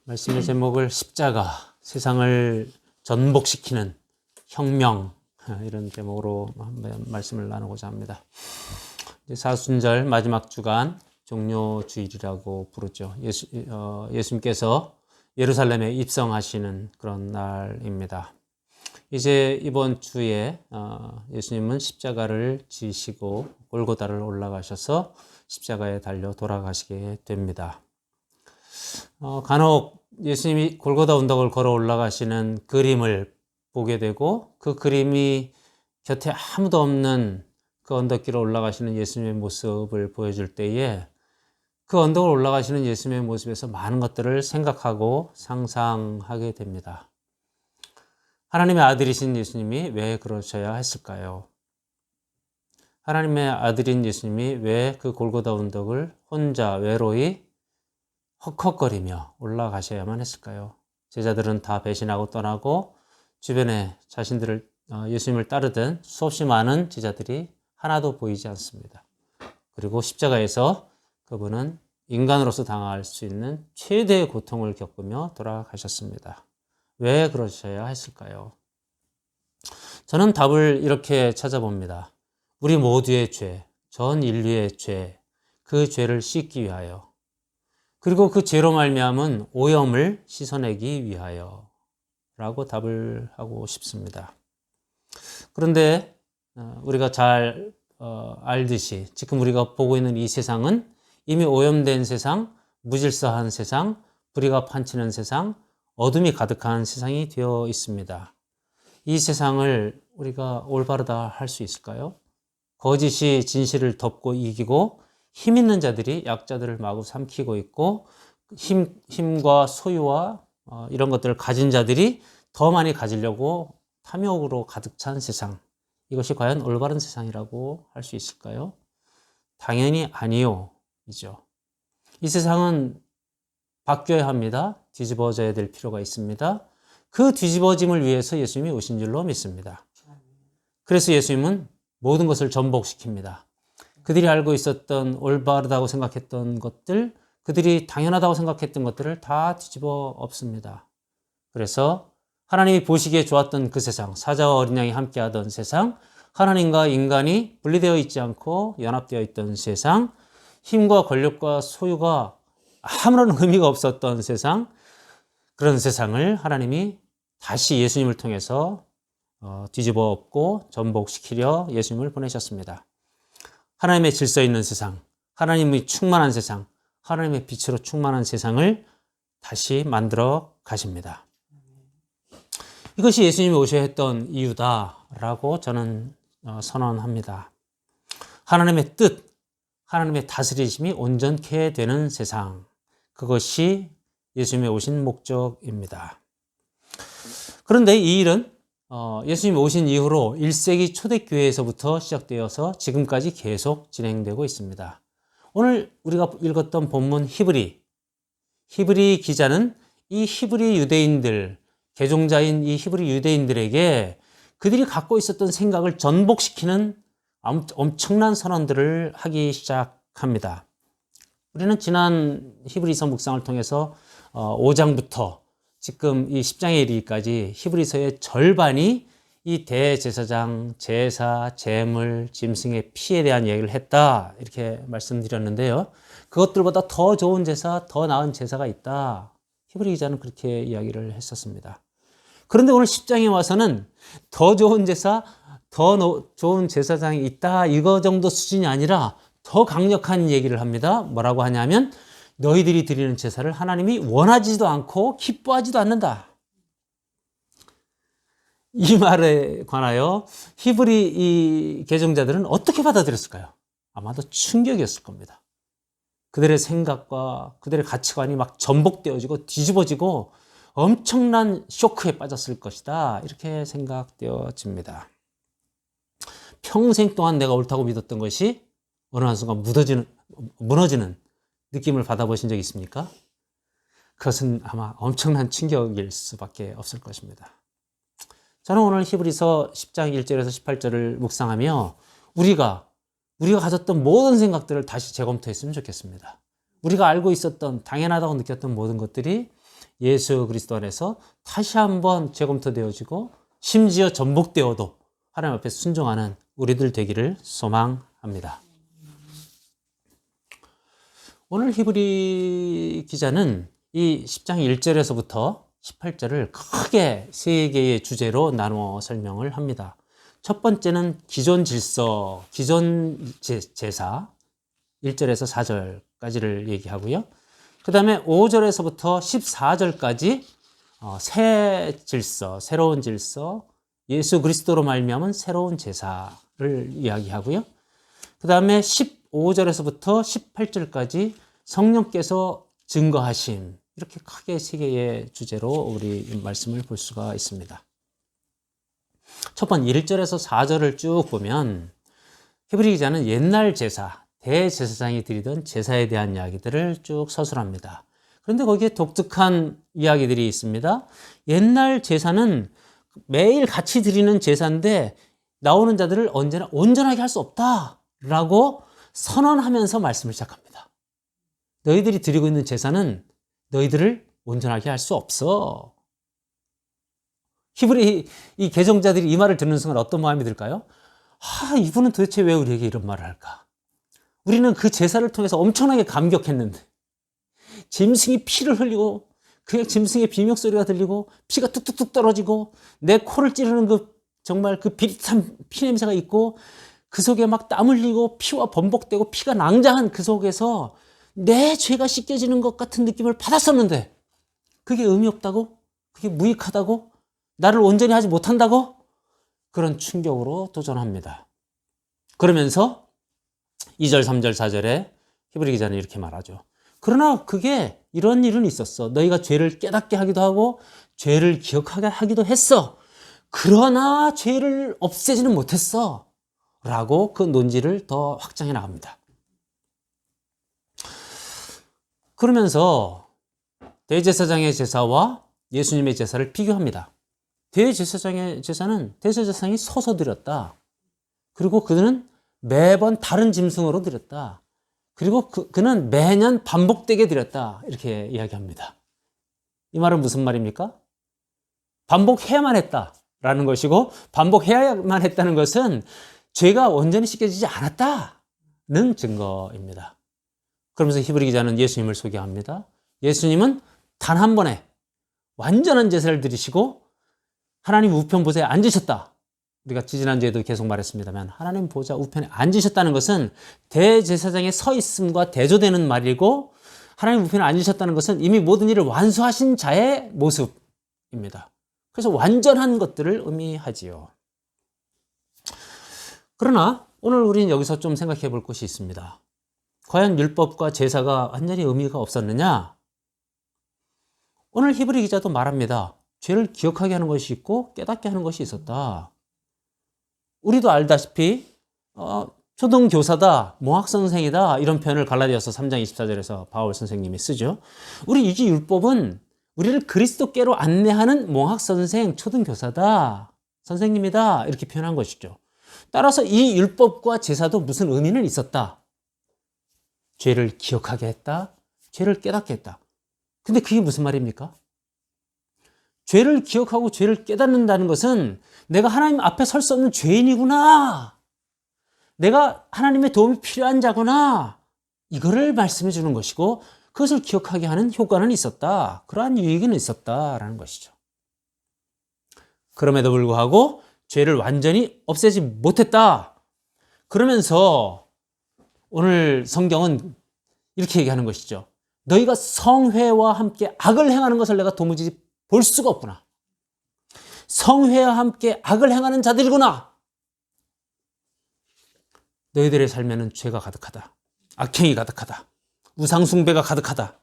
말씀의 제목을 십자가, 세상을 전복시키는 혁명, 이런 제목으로 한번 말씀을 나누고자 합니다. 사순절 마지막 주간 종료주일이라고 부르죠. 예수님께서 예루살렘에 입성하시는 그런 날입니다. 이제 이번 주에 예수님은 십자가를 지시고 골고다를 올라가셔서 십자가에 달려 돌아가시게 됩니다. 간혹 예수님이 골고다 언덕을 걸어 올라가시는 그림을 보게 되고, 그 그림이 곁에 아무도 없는 그 언덕길을 올라가시는 예수님의 모습을 보여줄 때에 그 언덕을 올라가시는 예수님의 모습에서 많은 것들을 생각하고 상상하게 됩니다. 하나님의 아들이신 예수님이 왜 그러셔야 했을까요? 하나님의 아들인 예수님이 왜 그 골고다 언덕을 혼자 외로이 헉헉거리며 올라가셔야만 했을까요? 제자들은 다 배신하고 떠나고 주변에 자신들을 예수님을 따르던 수없이 많은 제자들이 하나도 보이지 않습니다. 그리고 십자가에서 그분은 인간으로서 당할 수 있는 최대의 고통을 겪으며 돌아가셨습니다. 왜 그러셔야 했을까요? 저는 답을 이렇게 찾아봅니다. 우리 모두의 죄, 전 인류의 죄, 그 죄를 씻기 위하여, 그리고 그 죄로 말미암은 오염을 씻어내기 위하여 라고 답을 하고 싶습니다. 그런데 우리가 잘 알듯이 지금 우리가 보고 있는 이 세상은 이미 오염된 세상, 무질서한 세상, 불의가 판치는 세상, 어둠이 가득한 세상이 되어 있습니다. 이 세상을 우리가 올바르다 할 수 있을까요? 거짓이 진실을 덮고 이기고 힘 있는 자들이 약자들을 마구 삼키고 있고, 힘과 소유와 이런 것들을 가진 자들이 더 많이 가지려고 탐욕으로 가득 찬 세상, 이것이 과연 올바른 세상이라고 할 수 있을까요? 당연히 아니요 이죠. 이 세상은 바뀌어야 합니다. 뒤집어져야 될 필요가 있습니다. 그 뒤집어짐을 위해서 예수님이 오신 줄로 믿습니다. 그래서 예수님은 모든 것을 전복시킵니다. 그들이 알고 있었던 올바르다고 생각했던 것들, 그들이 당연하다고 생각했던 것들을 다 뒤집어 엎습니다. 그래서 하나님이 보시기에 좋았던 그 세상, 사자와 어린 양이 함께하던 세상, 하나님과 인간이 분리되어 있지 않고 연합되어 있던 세상, 힘과 권력과 소유가 아무런 의미가 없었던 세상, 그런 세상을 하나님이 다시 예수님을 통해서 뒤집어 엎고 전복시키려 예수님을 보내셨습니다. 하나님의 질서 있는 세상, 하나님이 충만한 세상, 하나님의 빛으로 충만한 세상을 다시 만들어 가십니다. 이것이 예수님이 오셔야 했던 이유다라고 저는 선언합니다. 하나님의 뜻, 하나님의 다스리심이 온전케 되는 세상, 그것이 예수님이 오신 목적입니다. 그런데 이 일은 예수님이 오신 이후로 1세기 초대교회에서부터 시작되어서 지금까지 계속 진행되고 있습니다. 오늘 우리가 읽었던 본문 히브리 기자는 이 히브리 유대인들, 개종자인 이 히브리 유대인들에게 그들이 갖고 있었던 생각을 전복시키는 엄청난 선언들을 하기 시작합니다. 우리는 지난 히브리서 묵상을 통해서 5장부터 지금 이 10장에 이르기까지 히브리서의 절반이 이 대제사장, 제사, 제물, 짐승의 피에 대한 얘기를 했다, 이렇게 말씀드렸는데요. 그것들보다 더 좋은 제사, 더 나은 제사가 있다, 히브리 기자는 그렇게 이야기를 했었습니다. 그런데 오늘 10장에 와서는 더 좋은 제사, 더 좋은 제사장이 있다, 이거 정도 수준이 아니라 더 강력한 얘기를 합니다. 뭐라고 하냐면 너희들이 드리는 제사를 하나님이 원하지도 않고 기뻐하지도 않는다. 이 말에 관하여 히브리 이 개종자들은 어떻게 받아들였을까요? 아마도 충격이었을 겁니다. 그들의 생각과 그들의 가치관이 막 전복되어지고 뒤집어지고 엄청난 쇼크에 빠졌을 것이다, 이렇게 생각되어집니다. 평생 동안 내가 옳다고 믿었던 것이 어느 한순간 무너지는 느낌을 받아보신 적 있습니까? 그것은 아마 엄청난 충격일 수밖에 없을 것입니다. 저는 오늘 히브리서 10장 1절에서 18절을 묵상하며 우리가 가졌던 모든 생각들을 다시 재검토했으면 좋겠습니다. 우리가 알고 있었던 당연하다고 느꼈던 모든 것들이 예수 그리스도 안에서 다시 한번 재검토되어지고 심지어 전복되어도 하나님 앞에 순종하는 우리들 되기를 소망합니다. 오늘 히브리 기자는 이 10장 1절에서부터 18절을 크게 세 개의 주제로 나누어 설명을 합니다. 첫 번째는 기존 질서, 기존 제사 1절에서 4절까지를 얘기하고요. 그 다음에 5절에서부터 14절까지 새 질서, 새로운 질서, 예수 그리스도로 말미암은 새로운 제사를 이야기하고요. 그 다음에 15절에서부터 18절까지 성령께서 증거하심, 이렇게 크게 세 개의 주제로 우리 말씀을 볼 수가 있습니다. 첫 번째 1절에서 4절을 쭉 보면 히브리 기자는 옛날 제사, 대제사장이 드리던 제사에 대한 이야기들을 쭉 서술합니다. 그런데 거기에 독특한 이야기들이 있습니다. 옛날 제사는 매일 같이 드리는 제사인데 나오는 자들을 언제나 온전하게 할 수 없다라고 선언하면서 말씀을 시작합니다. 너희들이 드리고 있는 제사는 너희들을 온전하게 할 수 없어. 히브리 이 개종자들이 이 말을 듣는 순간 어떤 마음이 들까요? 이분은 도대체 왜 우리에게 이런 말을 할까? 우리는 그 제사를 통해서 엄청나게 감격했는데 짐승이 피를 흘리고 그냥 짐승의 비명소리가 들리고 피가 뚝뚝뚝 떨어지고 내 코를 찌르는 정말 그 비릿한 피 냄새가 있고 그 속에 막 땀 흘리고 피와 번복되고 피가 낭자한 그 속에서 내 죄가 씻겨지는 것 같은 느낌을 받았었는데 그게 의미 없다고? 그게 무익하다고? 나를 온전히 하지 못한다고? 그런 충격으로 도전합니다. 그러면서 2절, 3절, 4절에 히브리 기자는 이렇게 말하죠. 그러나 그게 이런 일은 있었어. 너희가 죄를 깨닫게 하기도 하고 죄를 기억하게 하기도 했어. 그러나 죄를 없애지는 못했어. 라고 그 논지를 더 확장해 나갑니다. 그러면서 대제사장의 제사와 예수님의 제사를 비교합니다. 대제사장의 제사는 대제사장이 서서 드렸다. 그리고 그는 매번 다른 짐승으로 드렸다. 그리고 그는 매년 반복되게 드렸다. 이렇게 이야기합니다. 이 말은 무슨 말입니까? 반복해야만 했다라는 것이고 반복해야만 했다는 것은 죄가 온전히 씻겨지지 않았다는 증거입니다. 그러면서 히브리 기자는 예수님을 소개합니다. 예수님은 단 한 번에 완전한 제사를 드리시고 하나님 우편 보좌에 앉으셨다. 우리가 지지난주에도 계속 말했습니다만 하나님 보좌 우편에 앉으셨다는 것은 대제사장의 서 있음과 대조되는 말이고 하나님 우편에 앉으셨다는 것은 이미 모든 일을 완수하신 자의 모습입니다. 그래서 완전한 것들을 의미하지요. 그러나 오늘 우리는 여기서 좀 생각해 볼 것이 있습니다. 과연 율법과 제사가 완전히 의미가 없었느냐? 오늘 히브리 기자도 말합니다. 죄를 기억하게 하는 것이 있고 깨닫게 하는 것이 있었다. 우리도 알다시피 초등교사다, 몽학선생이다 이런 표현을 갈라디아서 3장 24절에서 바울 선생님이 쓰죠. 우리 이 율법은 우리를 그리스도께로 안내하는 몽학선생, 초등교사다, 선생님이다 이렇게 표현한 것이죠. 따라서 이 율법과 제사도 무슨 의미는 있었다. 죄를 기억하게 했다. 죄를 깨닫게 했다. 근데 그게 무슨 말입니까? 죄를 기억하고 죄를 깨닫는다는 것은 내가 하나님 앞에 설 수 없는 죄인이구나. 내가 하나님의 도움이 필요한 자구나. 이거를 말씀해 주는 것이고 그것을 기억하게 하는 효과는 있었다. 그러한 유익은 있었다라는 것이죠. 그럼에도 불구하고 죄를 완전히 없애지 못했다. 그러면서 오늘 성경은 이렇게 얘기하는 것이죠. 너희가 성회와 함께 악을 행하는 것을 내가 도무지 볼 수가 없구나. 성회와 함께 악을 행하는 자들이구나. 너희들의 삶에는 죄가 가득하다. 악행이 가득하다. 우상숭배가 가득하다.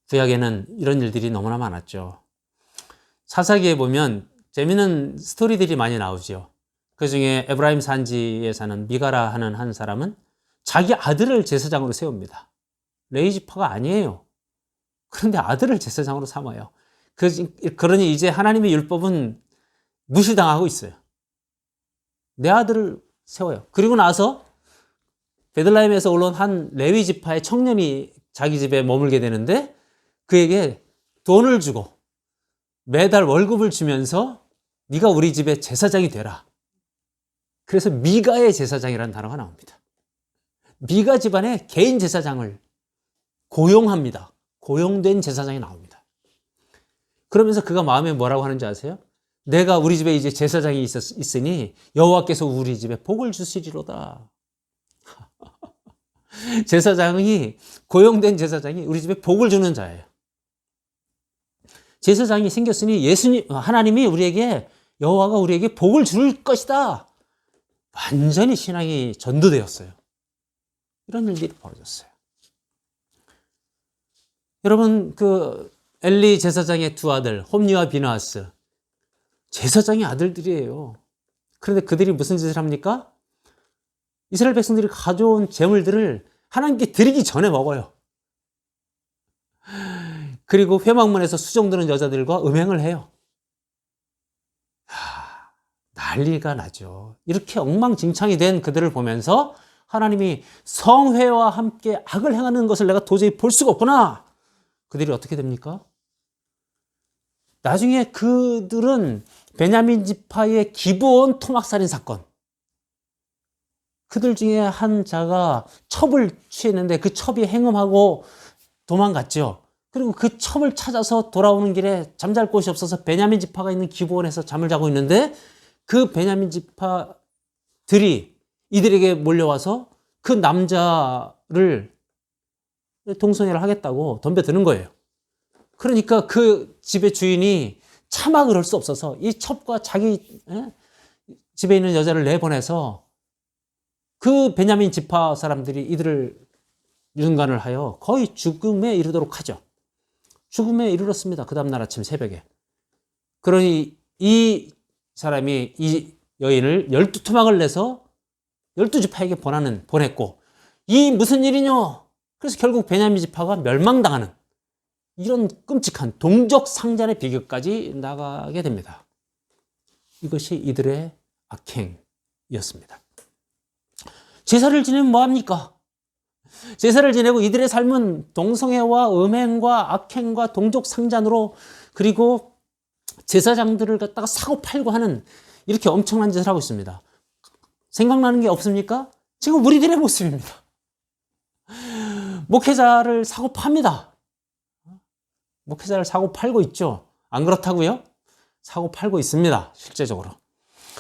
구약에는 이런 일들이 너무나 많았죠. 사사기에 보면 재미있는 스토리들이 많이 나오죠. 그 중에 에브라임 산지에 사는 미가라 하는 한 사람은 자기 아들을 제사장으로 세웁니다. 레위지파가 아니에요. 그런데 아들을 제사장으로 삼아요. 그러니 이제 하나님의 율법은 무시당하고 있어요. 내 아들을 세워요. 그리고 나서 베들레헴에서 올라온 한 레위 지파의 청년이 자기 집에 머물게 되는데 그에게 돈을 주고 매달 월급을 주면서 네가 우리 집의 제사장이 되라. 그래서 미가의 제사장이라는 단어가 나옵니다. 미가 집안의 개인 제사장을 고용합니다. 고용된 제사장이 나옵니다. 그러면서 그가 마음에 뭐라고 하는지 아세요? 내가 우리 집에 이제 제사장이 있으니 여호와께서 우리 집에 복을 주시리로다. 제사장이, 고용된 제사장이 우리 집에 복을 주는 자예요. 제사장이 생겼으니 하나님이 우리에게, 여호와가 우리에게 복을 줄 것이다. 완전히 신앙이 전도되었어요. 이런 일들이 벌어졌어요. 여러분, 엘리 제사장의 두 아들, 홈리와 비느하스, 제사장의 아들들이에요. 그런데 그들이 무슨 짓을 합니까? 이스라엘 백성들이 가져온 제물들을 하나님께 드리기 전에 먹어요. 그리고 회막문에서 수종드는 여자들과 음행을 해요. 난리가 나죠. 이렇게 엉망진창이 된 그들을 보면서 하나님이 성회와 함께 악을 행하는 것을 내가 도저히 볼 수가 없구나. 그들이 어떻게 됩니까? 나중에 그들은 베냐민 지파의 기브온 토막살인 사건, 그들 중에 한 자가 첩을 취했는데 그 첩이 행음하고 도망갔죠. 그리고 그 첩을 찾아서 돌아오는 길에 잠잘 곳이 없어서 베냐민 지파가 있는 기브온에서 잠을 자고 있는데 그 베냐민 지파들이 이들에게 몰려와서 그 남자를 동성애를 하겠다고 덤벼드는 거예요. 그러니까 그 집의 주인이 차마 그럴 수 없어서 이 첩과 자기 집에 있는 여자를 내보내서 그 베냐민 지파 사람들이 이들을 윤관을 하여 거의 죽음에 이르도록 하죠. 죽음에 이르렀습니다. 그 다음날 아침 새벽에. 그러니 이 사람이 이 여인을 12토막을 내서 12지파에게 보냈고, 이 무슨 일이뇨? 그래서 결국 베냐민 지파가 멸망당하는 이런 끔찍한 동족 상잔의 비극까지 나가게 됩니다. 이것이 이들의 악행이었습니다. 제사를 지내면 뭐합니까? 제사를 지내고 이들의 삶은 동성애와 음행과 악행과 동족 상잔으로, 그리고 제사장들을 갖다가 사고팔고 하는 이렇게 엄청난 짓을 하고 있습니다. 생각나는 게 없습니까? 지금 우리들의 모습입니다. 목회자를 사고팝니다. 목회자를 사고팔고 있죠. 안 그렇다고요? 사고팔고 있습니다. 실제적으로.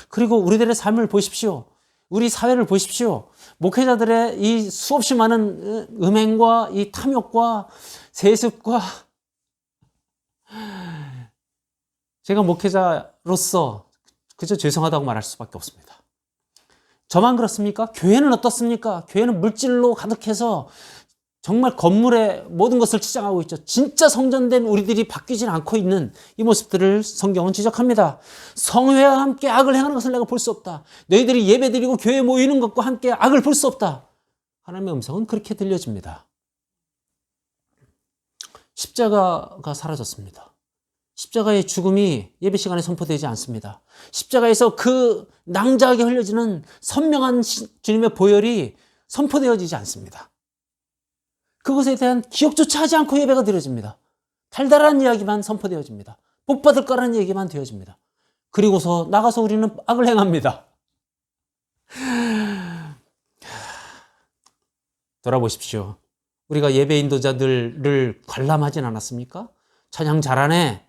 그리고 우리들의 삶을 보십시오. 우리 사회를 보십시오. 목회자들의 이 수없이 많은 음행과 이 탐욕과 세습과, 제가 목회자로서 그저 죄송하다고 말할 수밖에 없습니다. 저만 그렇습니까? 교회는 어떻습니까? 교회는 물질로 가득해서 정말 건물에 모든 것을 치장하고 있죠. 진짜 성전된 우리들이 바뀌지 않고 있는 이 모습들을 성경은 지적합니다. 성회와 함께 악을 행하는 것을 내가 볼 수 없다. 너희들이 예배드리고 교회에 모이는 것과 함께 악을 볼 수 없다. 하나님의 음성은 그렇게 들려집니다. 십자가가 사라졌습니다. 십자가의 죽음이 예배 시간에 선포되지 않습니다. 십자가에서 그 낭자하게 흘려지는 선명한 주님의 보혈이 선포되어지지 않습니다. 그것에 대한 기억조차 하지 않고 예배가 드려집니다. 달달한 이야기만 선포되어집니다. 복 받을 거라는 얘기만 되어집니다. 그리고서 나가서 우리는 악을 행합니다. 돌아보십시오. 우리가 예배 인도자들을 관람하진 않았습니까? 찬양 잘하네.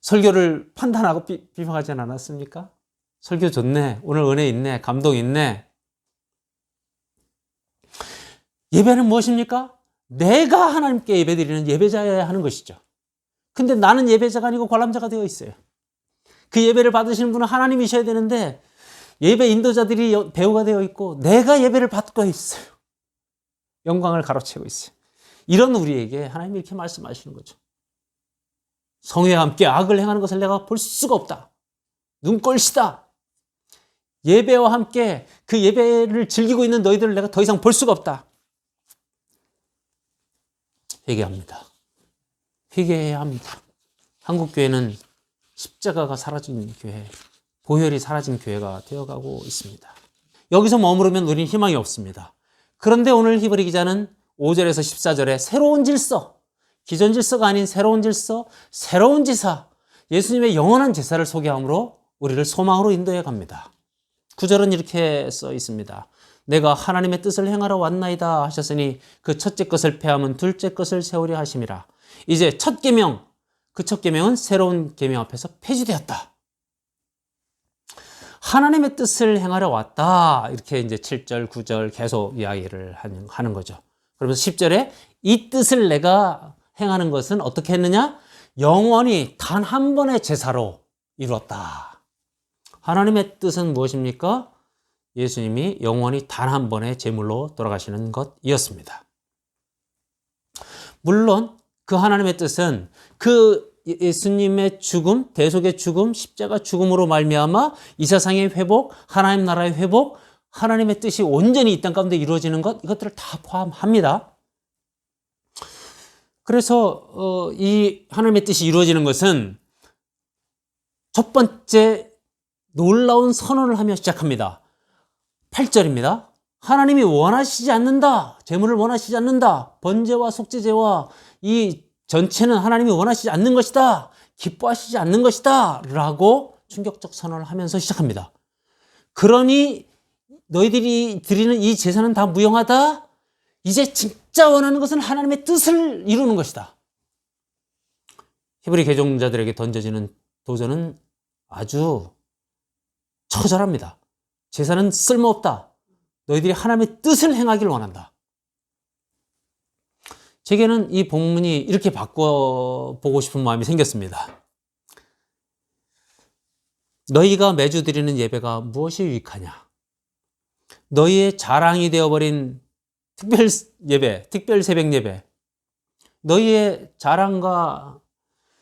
설교를 판단하고 비방하진 않았습니까? 설교 좋네. 오늘 은혜 있네. 감동 있네. 예배는 무엇입니까? 내가 하나님께 예배드리는 예배자여야 하는 것이죠. 근데 나는 예배자가 아니고 관람자가 되어 있어요. 그 예배를 받으시는 분은 하나님이셔야 되는데 예배 인도자들이 배우가 되어 있고 내가 예배를 받고 있어요. 영광을 가로채고 있어요. 이런 우리에게 하나님이 이렇게 말씀하시는 거죠. 성회와 함께 악을 행하는 것을 내가 볼 수가 없다. 눈꼴시다. 예배와 함께 그 예배를 즐기고 있는 너희들을 내가 더 이상 볼 수가 없다. 회개합니다. 회개해야 합니다. 한국교회는 십자가가 사라진 교회, 보혈이 사라진 교회가 되어가고 있습니다. 여기서 머무르면 우리는 희망이 없습니다. 그런데 오늘 히브리 기자는 5절에서 14절에 새로운 질서, 기존 질서가 아닌 새로운 질서, 새로운 제사, 예수님의 영원한 제사를 소개함으로 우리를 소망으로 인도해 갑니다. 9절은 이렇게 써 있습니다. 내가 하나님의 뜻을 행하러 왔나이다 하셨으니 그 첫째 것을 폐하면 둘째 것을 세우려 하심이라. 이제 첫 계명, 그 첫 계명은 새로운 계명 앞에서 폐지되었다. 하나님의 뜻을 행하러 왔다. 이렇게 이제 7절, 9절 계속 이야기를 하는 거죠. 그러면서 10절에 이 뜻을 내가 행하는 것은 어떻게 했느냐? 영원히 단 한 번의 제사로 이루었다. 하나님의 뜻은 무엇입니까? 예수님이 영원히 단 한 번의 제물로 돌아가시는 것이었습니다. 물론 그 하나님의 뜻은 그 예수님의 죽음, 대속의 죽음, 십자가 죽음으로 말미암아 이 세상의 회복, 하나님 나라의 회복, 하나님의 뜻이 온전히 이 땅 가운데 이루어지는 것, 이것들을 다 포함합니다. 그래서 이 하나님의 뜻이 이루어지는 것은 첫 번째 놀라운 선언을 하며 시작합니다. 8절입니다. 하나님이 원하시지 않는다. 제물을 원하시지 않는다. 번제와 속죄제와 이 전체는 하나님이 원하시지 않는 것이다. 기뻐하시지 않는 것이다. 라고 충격적 선언을 하면서 시작합니다. 그러니 너희들이 드리는 이 제사는 다 무용하다. 이제 진짜 원하는 것은 하나님의 뜻을 이루는 것이다. 히브리 개종자들에게 던져지는 도전은 아주 처절합니다. 제사는 쓸모없다. 너희들이 하나님의 뜻을 행하기를 원한다. 제게는 이 본문이 이렇게 바꿔보고 싶은 마음이 생겼습니다. 너희가 매주 드리는 예배가 무엇이 유익하냐? 너희의 자랑이 되어버린 특별 예배, 특별 새벽 예배, 너희의 자랑과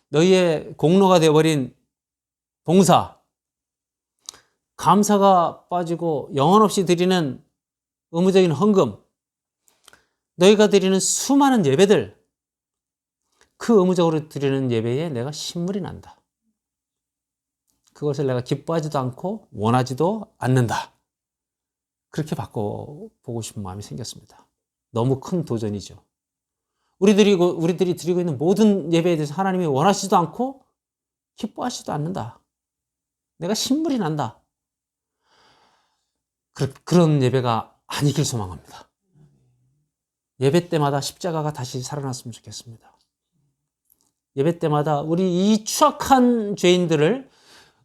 너희의 공로가 되어버린 봉사, 감사가 빠지고 영혼 없이 드리는 의무적인 헌금, 너희가 드리는 수많은 예배들, 그 의무적으로 드리는 예배에 내가 신물이 난다. 그것을 내가 기뻐하지도 않고 원하지도 않는다. 그렇게 바꿔보고 싶은 마음이 생겼습니다. 너무 큰 도전이죠. 우리들이 드리고 있는 모든 예배에 대해서 하나님이 원하시지도 않고 기뻐하시지도 않는다. 내가 신물이 난다. 그런 예배가 아니길 소망합니다. 예배 때마다 십자가가 다시 살아났으면 좋겠습니다. 예배 때마다 우리 이 추악한 죄인들을,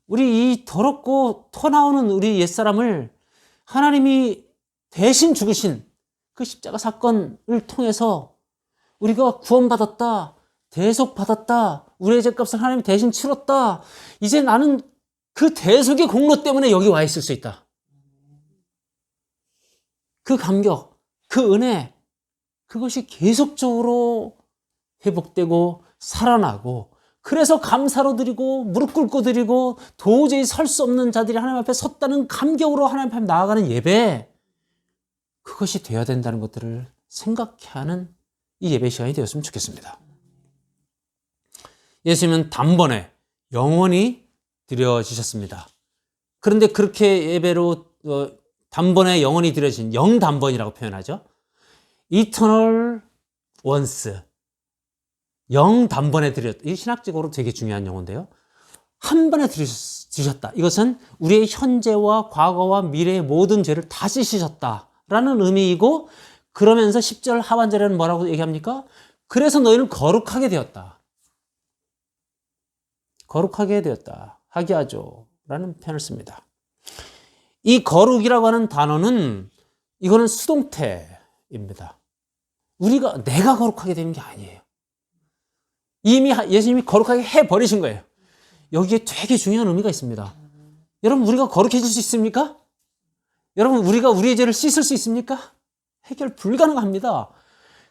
우리 이 더럽고 토 나오는 우리 옛사람을 하나님이 대신 죽으신 그 십자가 사건을 통해서 우리가 구원받았다, 대속받았다, 우리의 죄값을 하나님이 대신 치렀다. 이제 나는 그 대속의 공로 때문에 여기 와 있을 수 있다. 그 감격, 그 은혜, 그것이 계속적으로 회복되고 살아나고, 그래서 감사로 드리고 무릎 꿇고 드리고 도저히 설 수 없는 자들이 하나님 앞에 섰다는 감격으로 하나님 앞에 나아가는 예배, 그것이 되어야 된다는 것들을 생각해 하는 이 예배 시간이 되었으면 좋겠습니다. 예수님은 단번에 영원히 드려지셨습니다. 그런데 그렇게 예배로 단번에 영원히 드려진, 영단번이라고 표현하죠. Eternal once, 영단번에 드렸다. 이 신학적으로 되게 중요한 용어인데요. 한 번에 드리셨다. 이것은 우리의 현재와 과거와 미래의 모든 죄를 다 씻으셨다라는 의미이고, 그러면서 10절 하반절에는 뭐라고 얘기합니까? 그래서 너희는 거룩하게 되었다. 거룩하게 되었다. 하기하죠. 라는 표현을 씁니다. 이 거룩이라고 하는 단어는, 이거는 수동태입니다. 내가 거룩하게 되는 게 아니에요. 이미 예수님이 거룩하게 해버리신 거예요. 여기에 되게 중요한 의미가 있습니다. 여러분, 우리가 거룩해질 수 있습니까? 여러분, 우리가 우리의 죄를 씻을 수 있습니까? 해결 불가능합니다.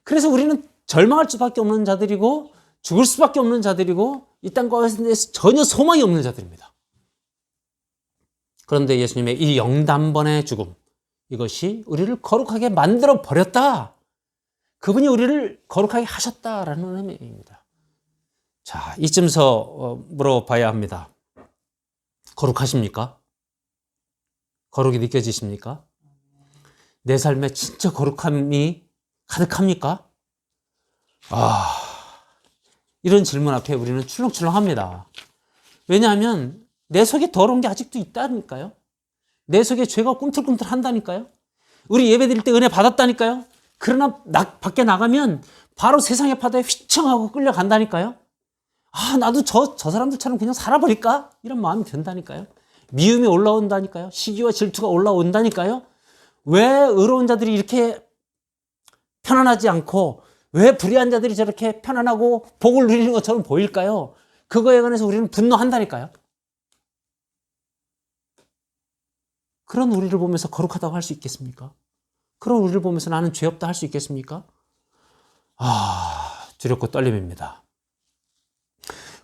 그래서 우리는 절망할 수밖에 없는 자들이고, 죽을 수밖에 없는 자들이고, 이 땅 가운데서 전혀 소망이 없는 자들입니다. 그런데 예수님의 이 영단번의 죽음, 이것이 우리를 거룩하게 만들어 버렸다. 그분이 우리를 거룩하게 하셨다라는 의미입니다. 자, 이쯤서 물어봐야 합니다. 거룩하십니까? 거룩이 느껴지십니까? 내 삶에 진짜 거룩함이 가득합니까? 이런 질문 앞에 우리는 출렁출렁합니다. 왜냐하면 내 속에 더러운 게 아직도 있다니까요. 내 속에 죄가 꿈틀꿈틀 한다니까요. 우리 예배 드릴 때 은혜 받았다니까요. 그러나 밖에 나가면 바로 세상의 파도에 휘청하고 끌려간다니까요. 아, 나도 저 사람들처럼 그냥 살아버릴까? 이런 마음이 든다니까요. 미움이 올라온다니까요. 시기와 질투가 올라온다니까요. 왜 의로운 자들이 이렇게 편안하지 않고 왜 불의한 자들이 저렇게 편안하고 복을 누리는 것처럼 보일까요? 그거에 관해서 우리는 분노한다니까요. 그런 우리를 보면서 거룩하다고 할 수 있겠습니까? 그런 우리를 보면서 나는 죄 없다 할 수 있겠습니까? 두렵고 떨림입니다.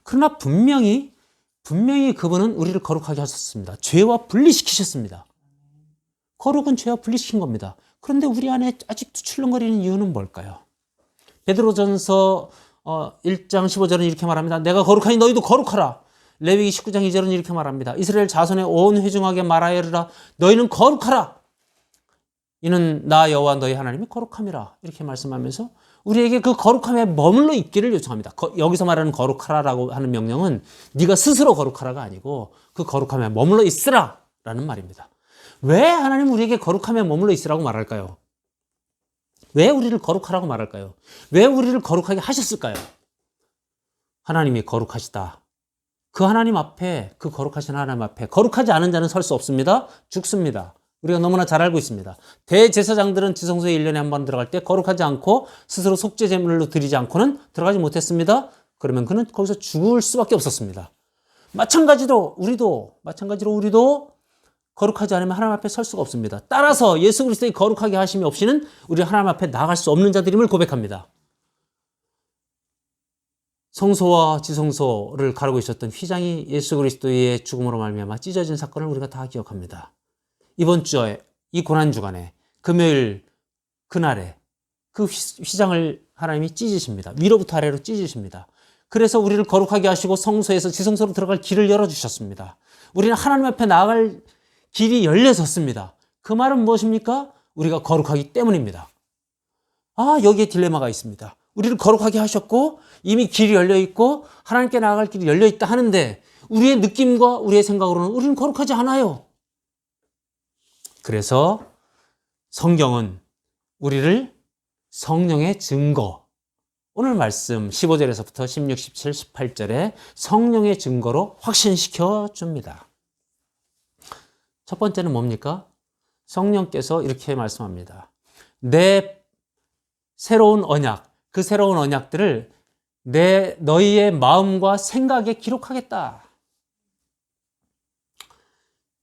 그러나 분명히 그분은 우리를 거룩하게 하셨습니다. 죄와 분리시키셨습니다. 거룩은 죄와 분리시킨 겁니다. 그런데 우리 안에 아직도 출렁거리는 이유는 뭘까요? 베드로전서 1장 15절은 이렇게 말합니다. 내가 거룩하니 너희도 거룩하라. 레위기 19장 2절은 이렇게 말합니다. 이스라엘 자손의 온 회중하게 말하여 이르라. 너희는 거룩하라. 이는 나 여호와 너희 하나님이 거룩함이라. 이렇게 말씀하면서 우리에게 그 거룩함에 머물러 있기를 요청합니다. 여기서 말하는 거룩하라라고 하는 명령은 네가 스스로 거룩하라가 아니고 그 거룩함에 머물러 있으라 라는 말입니다. 왜 하나님 우리에게 거룩함에 머물러 있으라고 말할까요? 왜 우리를 거룩하라고 말할까요? 왜 우리를 거룩하게 하셨을까요? 하나님이 거룩하시다. 그 하나님 앞에, 그 거룩하신 하나님 앞에 거룩하지 않은 자는 설 수 없습니다. 죽습니다. 우리가 너무나 잘 알고 있습니다. 대제사장들은 지성소에 1년에 한 번 들어갈 때 거룩하지 않고 스스로 속죄 제물로 드리지 않고는 들어가지 못했습니다. 그러면 그는 거기서 죽을 수밖에 없었습니다. 마찬가지로 우리도 거룩하지 않으면 하나님 앞에 설 수가 없습니다. 따라서 예수 그리스도의 거룩하게 하심이 없이는 우리 하나님 앞에 나아갈 수 없는 자들임을 고백합니다. 성소와 지성소를 가르고 있었던 휘장이 예수 그리스도의 죽음으로 말미암아 찢어진 사건을 우리가 다 기억합니다. 이번 주에 이 고난주간에 금요일 그날에 그 휘장을 하나님이 찢으십니다. 위로부터 아래로 찢으십니다. 그래서 우리를 거룩하게 하시고 성소에서 지성소로 들어갈 길을 열어주셨습니다. 우리는 하나님 앞에 나아갈 길이 열려졌습니다. 그 말은 무엇입니까? 우리가 거룩하기 때문입니다. 여기에 딜레마가 있습니다. 우리를 거룩하게 하셨고 이미 길이 열려있고 하나님께 나아갈 길이 열려있다 하는데 우리의 느낌과 우리의 생각으로는 우리는 거룩하지 않아요. 그래서 성경은 우리를 성령의 증거, 오늘 말씀 15절에서부터 16, 17, 18절에 성령의 증거로 확신시켜 줍니다. 첫 번째는 뭡니까? 성령께서 이렇게 말씀합니다. 내 새로운 언약, 그 새로운 언약들을 너희의 마음과 생각에 기록하겠다.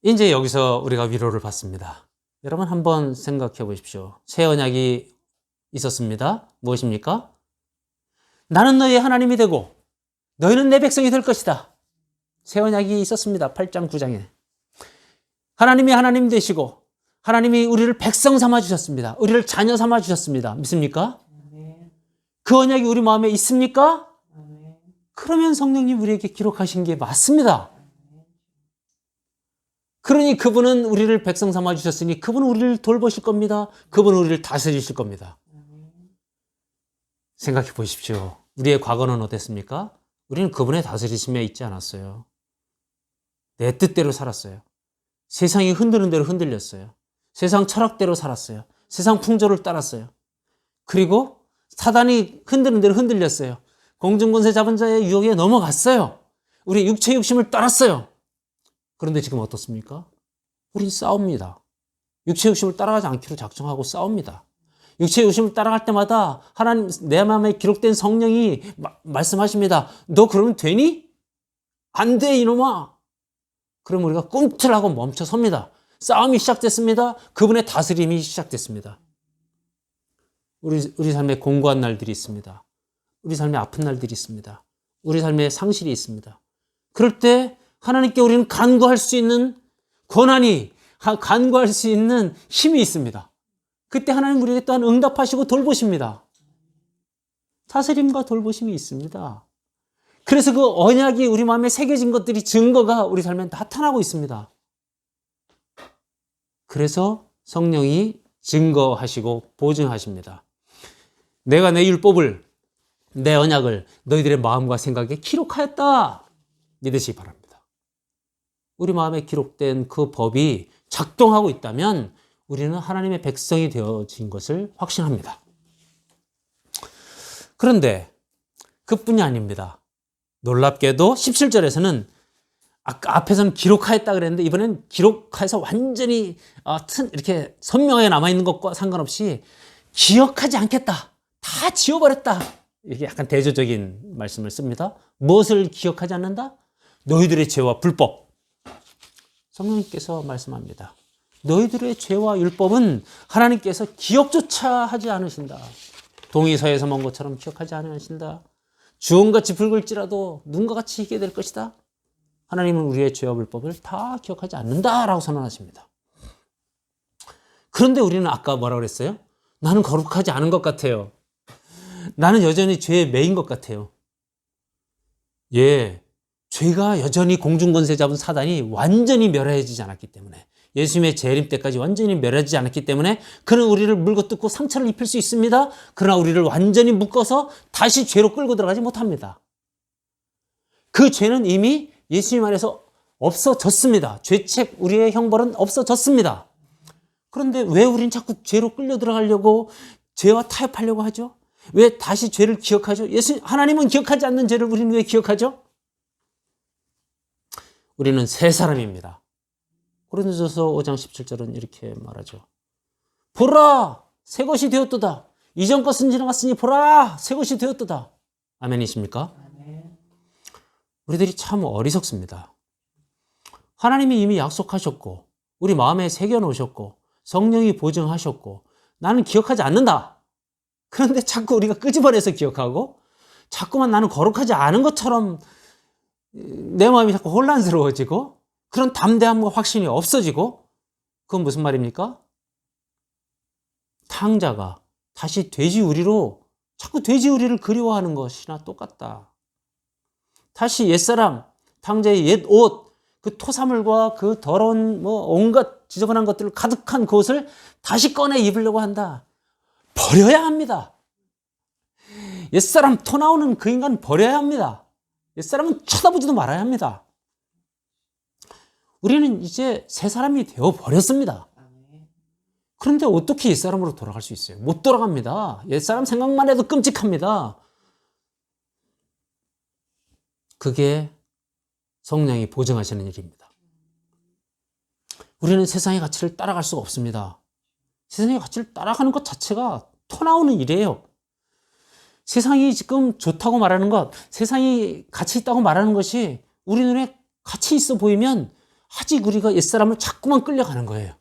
이제 여기서 우리가 위로를 받습니다. 여러분 한번 생각해 보십시오. 새 언약이 있었습니다. 무엇입니까? 나는 너희의 하나님이 되고 너희는 내 백성이 될 것이다. 새 언약이 있었습니다. 8장 9장에. 하나님이 하나님 되시고 하나님이 우리를 백성 삼아 주셨습니다. 우리를 자녀 삼아 주셨습니다. 믿습니까? 그 언약이 우리 마음에 있습니까? 그러면 성령님 우리에게 기록하신 게 맞습니다. 그러니 그분은 우리를 백성 삼아 주셨으니 그분은 우리를 돌보실 겁니다. 그분은 우리를 다스리실 겁니다. 생각해 보십시오. 우리의 과거는 어땠습니까? 우리는 그분의 다스리심에 있지 않았어요. 내 뜻대로 살았어요. 세상이 흔드는 대로 흔들렸어요. 세상 철학대로 살았어요. 세상 풍조를 따랐어요. 그리고 사단이 흔드는 대로 흔들렸어요. 공중권세 잡은 자의 유혹에 넘어갔어요. 우리 육체 욕심을 따랐어요. 그런데 지금 어떻습니까? 우린 싸웁니다. 육체 욕심을 따라가지 않기로 작정하고 싸웁니다. 육체 욕심을 따라갈 때마다 하나님 내 마음에 기록된 성령이 말씀하십니다. 너 그러면 되니? 안 돼 이놈아. 그럼 우리가 꿈틀하고 멈춰 섭니다. 싸움이 시작됐습니다. 그분의 다스림이 시작됐습니다. 우리 삶에 공고한 날들이 있습니다. 우리 삶에 아픈 날들이 있습니다. 우리 삶에 상실이 있습니다. 그럴 때 하나님께 우리는 간구할 수 있는 권한이, 간구할 수 있는 힘이 있습니다. 그때 하나님 우리에게 또한 응답하시고 돌보십니다. 다스림과 돌보심이 있습니다. 그래서 그 언약이 우리 마음에 새겨진 것들이 증거가 우리 삶에 나타나고 있습니다. 그래서 성령이 증거하시고 보증하십니다. 내가 내 율법을 내 언약을 너희들의 마음과 생각에 기록하였다 믿으시기 바랍니다. 우리 마음에 기록된 그 법이 작동하고 있다면 우리는 하나님의 백성이 되어진 것을 확신합니다. 그런데 그뿐이 아닙니다. 놀랍게도 17절에서는 아까 앞에서는 기록하였다 그랬는데 이번엔 기록해서 완전히 이렇게 선명하게 남아있는 것과 상관없이 기억하지 않겠다. 다 지워버렸다. 이게 약간 대조적인 말씀을 씁니다. 무엇을 기억하지 않는다? 너희들의 죄와 불법. 성령님께서 말씀합니다. 너희들의 죄와 율법은 하나님께서 기억조차 하지 않으신다. 동이 서에서 먼 것처럼 기억하지 않으신다. 주홍같이 붉을지라도 눈과 같이 희게 될 것이다. 하나님은 우리의 죄와 불법을 다 기억하지 않는다라고 선언하십니다. 그런데 우리는 아까 뭐라고 그랬어요? 나는 거룩하지 않은 것 같아요. 나는 여전히 죄에 매인 것 같아요. 예, 죄가 여전히 공중권세 잡은 사단이 완전히 멸해지지 않았기 때문에, 예수님의 재림 때까지 완전히 멸해지지 않았기 때문에 그는 우리를 물고 뜯고 상처를 입힐 수 있습니다. 그러나 우리를 완전히 묶어서 다시 죄로 끌고 들어가지 못합니다. 그 죄는 이미 예수님 안에서 없어졌습니다. 죄책, 우리의 형벌은 없어졌습니다. 그런데 왜 우린 자꾸 죄로 끌려 들어가려고, 죄와 타협하려고 하죠? 왜 다시 죄를 기억하죠? 하나님은 기억하지 않는 죄를 우리는 왜 기억하죠? 우리는 새 사람입니다. 고린도전서 5장 17절은 이렇게 말하죠. 보라, 새 것이 되었도다. 이전 것은 지나갔으니 보라, 새 것이 되었도다. 아멘이십니까? 아멘. 우리들이 참 어리석습니다. 하나님이 이미 약속하셨고 우리 마음에 새겨놓으셨고 성령이 보증하셨고 나는 기억하지 않는다. 그런데 자꾸 우리가 끄집어내서 기억하고 자꾸만 나는 거룩하지 않은 것처럼 내 마음이 자꾸 혼란스러워지고 그런 담대함과 확신이 없어지고, 그건 무슨 말입니까? 탕자가 다시 돼지우리로 자꾸 돼지우리를 그리워하는 것이나 똑같다. 다시 옛사람, 탕자의 옛 옷, 그 토사물과 그 더러운 온갖 지저분한 것들을 가득한 그 옷을 다시 꺼내 입으려고 한다. 버려야 합니다. 옛사람 토 나오는 그 인간 버려야 합니다. 옛사람은 쳐다보지도 말아야 합니다. 우리는 이제 새 사람이 되어버렸습니다. 그런데 어떻게 옛사람으로 돌아갈 수 있어요? 못 돌아갑니다. 옛사람 생각만 해도 끔찍합니다. 그게 성령이 보증하시는 일입니다. 우리는 세상의 가치를 따라갈 수가 없습니다. 세상의 가치를 따라가는 것 자체가 토 나오는 일이에요. 세상이 지금 좋다고 말하는 것, 세상이 가치 있다고 말하는 것이 우리 눈에 가치 있어 보이면 아직 우리가 옛사람을 자꾸만 끌려가는 거예요.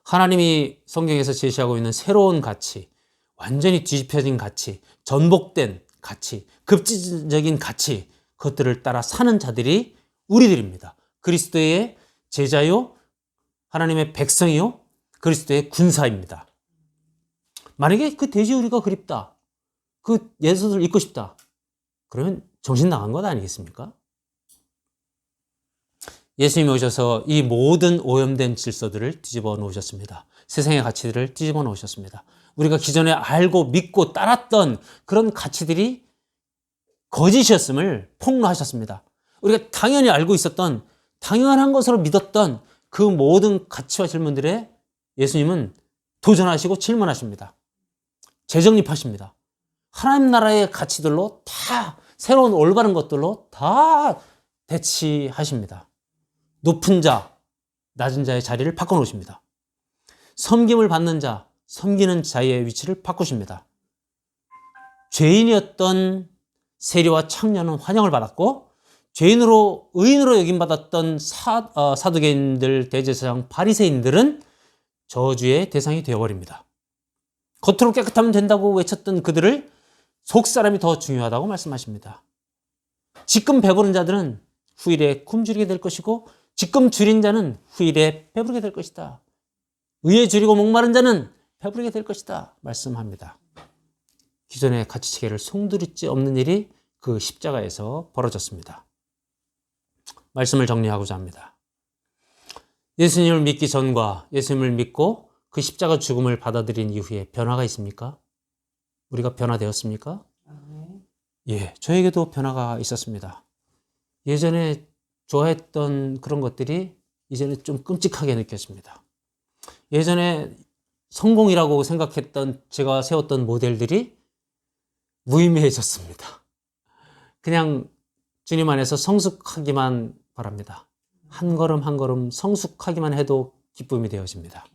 하나님이 성경에서 제시하고 있는 새로운 가치, 완전히 뒤집혀진 가치, 전복된 가치, 급진적인 가치, 그것들을 따라 사는 자들이 우리들입니다. 그리스도의 제자요, 하나님의 백성이요, 그리스도의 군사입니다. 만약에 그 돼지우리가 그립다, 그 예수를 잊고 싶다, 그러면 정신 나간 것 아니겠습니까? 예수님이 오셔서 이 모든 오염된 질서들을 뒤집어 놓으셨습니다. 세상의 가치들을 뒤집어 놓으셨습니다. 우리가 기존에 알고 믿고 따랐던 그런 가치들이 거짓이었음을 폭로하셨습니다. 우리가 당연히 알고 있었던, 당연한 것으로 믿었던 그 모든 가치와 질문들에 예수님은 도전하시고 질문하십니다. 재정립하십니다. 하나님 나라의 가치들로 다, 새로운 올바른 것들로 다 대치하십니다. 높은 자, 낮은 자의 자리를 바꿔놓으십니다. 섬김을 받는 자, 섬기는 자의 위치를 바꾸십니다. 죄인이었던 세리와 창녀는 환영을 받았고, 죄인으로, 의인으로 여김받았던 사두개인들, 대제사장, 바리새인들은 저주의 대상이 되어버립니다. 겉으로 깨끗하면 된다고 외쳤던 그들을 속사람이 더 중요하다고 말씀하십니다. 지금 배부른 자들은 후일에 굶주리게 될 것이고, 지금 줄인 자는 후일에 배부르게 될 것이다. 의에 줄이고 목마른 자는 배부르게 될 것이다 말씀합니다. 기존의 가치체계를 송두리째 없는 일이 그 십자가에서 벌어졌습니다. 말씀을 정리하고자 합니다. 예수님을 믿기 전과 예수님을 믿고 그 십자가 죽음을 받아들인 이후에 변화가 있습니까? 우리가 변화되었습니까? 예, 저에게도 변화가 있었습니다. 예전에 좋아했던 그런 것들이 이제는 좀 끔찍하게 느껴집니다. 예전에 성공이라고 생각했던 제가 세웠던 모델들이 무의미해졌습니다. 그냥 주님 안에서 성숙하기만 바랍니다. 한 걸음 한 걸음 성숙하기만 해도 기쁨이 되어집니다.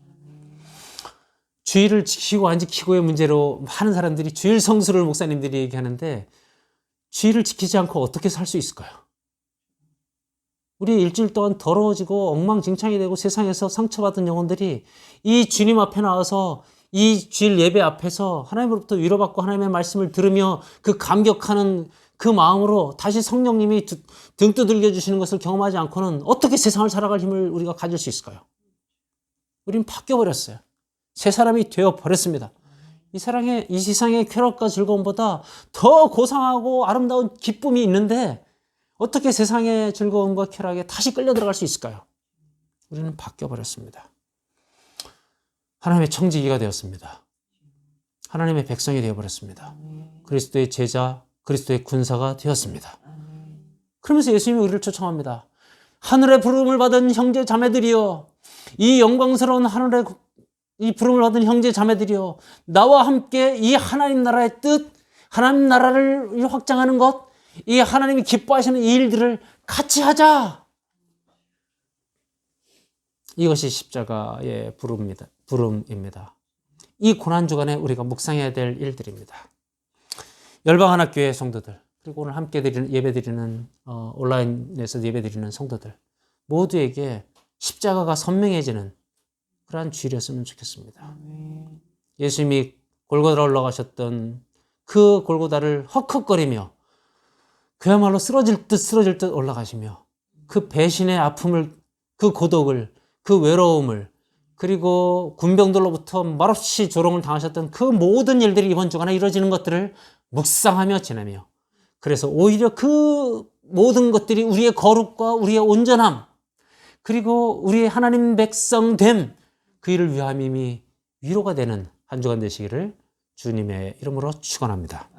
주일을 지키고 안 지키고의 문제로 많은 사람들이 주일 성수를 목사님들이 얘기하는데 주일을 지키지 않고 어떻게 살 수 있을까요? 우리 일주일 동안 더러워지고 엉망진창이 되고 세상에서 상처받은 영혼들이 이 주님 앞에 나와서 이 주일 예배 앞에서 하나님으로부터 위로받고 하나님의 말씀을 들으며 그 감격하는 그 마음으로 다시 성령님이 등 두들겨 주시는 것을 경험하지 않고는 어떻게 세상을 살아갈 힘을 우리가 가질 수 있을까요? 우리는 바뀌어버렸어요. 새 사람이 되어버렸습니다. 이 세상의 쾌락과 즐거움보다 더 고상하고 아름다운 기쁨이 있는데 어떻게 세상의 즐거움과 쾌락에 다시 끌려 들어갈 수 있을까요? 우리는 바뀌어버렸습니다. 하나님의 청지기가 되었습니다. 하나님의 백성이 되어버렸습니다. 그리스도의 제자, 그리스도의 군사가 되었습니다. 그러면서 예수님이 우리를 초청합니다. 하늘의 부름을 받은 형제 자매들이여, 이 영광스러운 하늘의 이 부름을 받은 형제 자매들이여, 나와 함께 이 하나님 나라의 뜻, 하나님 나라를 확장하는 것, 이 하나님이 기뻐하시는 이 일들을 같이 하자. 이것이 십자가의 부름입니다. 이 고난주간에 우리가 묵상해야 될 일들입니다. 열방하나교회 성도들, 그리고 오늘 함께 예배드리는 온라인에서 예배드리는 성도들 모두에게 십자가가 선명해지는 그러한 주일이었으면 좋겠습니다. 예수님이 골고다로 올라가셨던 그 골고다를 헉헉거리며 그야말로 쓰러질 듯 올라가시며 그 배신의 아픔을, 그 고독을, 그 외로움을, 그리고 군병들로부터 말없이 조롱을 당하셨던 그 모든 일들이 이번 주간에 이루어지는 것들을 묵상하며 지내며, 그래서 오히려 그 모든 것들이 우리의 거룩과 우리의 온전함, 그리고 우리의 하나님 백성됨, 그 일을 위함이 위로가 되는 한 주간 되시기를 주님의 이름으로 축원합니다.